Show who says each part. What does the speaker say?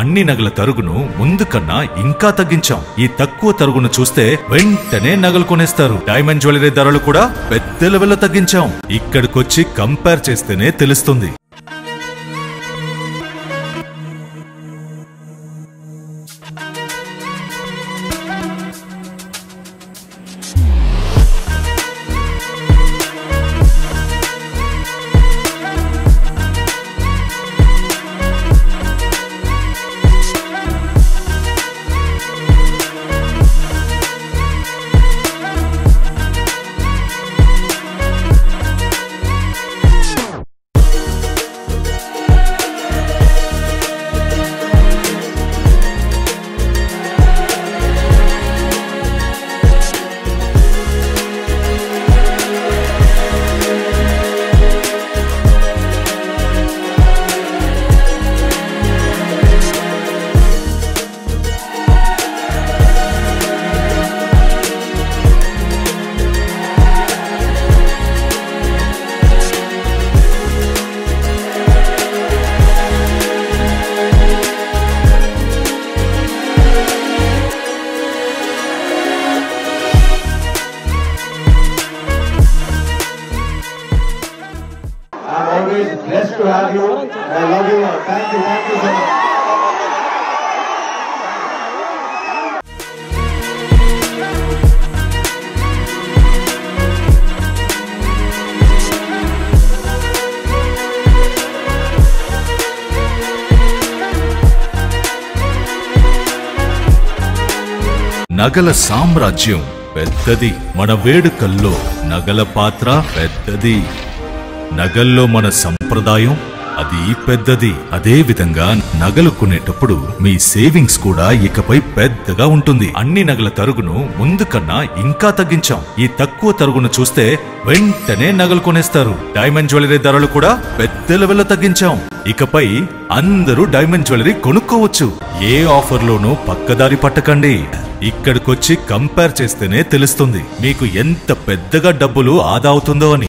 Speaker 1: అన్ని నగల తరుగును ముందు కన్నా ఇంకా తగ్గించాం. ఈ తక్కువ తరుగును చూస్తే వెంటనే నగలు కొనేస్తారు. డైమండ్ జ్యువెలరీ ధరలు కూడా పెద్ద లెవెల్లో తగ్గించాం. ఇక్కడికొచ్చి కంపేర్ చేస్తేనే తెలుస్తుంది.
Speaker 2: Blessed to have you. I love you. Thank you so much.
Speaker 1: నగల సామ్రాజ్యం పెద్దది. మన వేడుకల్లో నగల పాత్ర పెద్దది. నగల్లో మన సంప్రదాయం అది పెద్దది. అదే విధంగా నగలు కొనేటప్పుడు మీ సేవింగ్స్ కూడా ఇకపై పెద్దగా ఉంటుంది. అన్ని నగల తరుగును ముందు కన్నా ఇంకా తగ్గించాం. ఈ తక్కువ తరుగును చూస్తే వెంటనే నగలు కొనేస్తారు. డైమండ్ జ్యువెలరీ ధరలు కూడా పెద్ద లెవెల్లో తగ్గించాం. ఇకపై అందరూ డైమండ్ జ్యువెలరీ కొనుక్కోవచ్చు. ఏ ఆఫర్లోనూ పక్కదారి పట్టకండి. ఇక్కడికొచ్చి కంపేర్ చేస్తేనే తెలుస్తుంది మీకు ఎంత పెద్దగా డబ్బులు ఆదా అవుతుందో అని.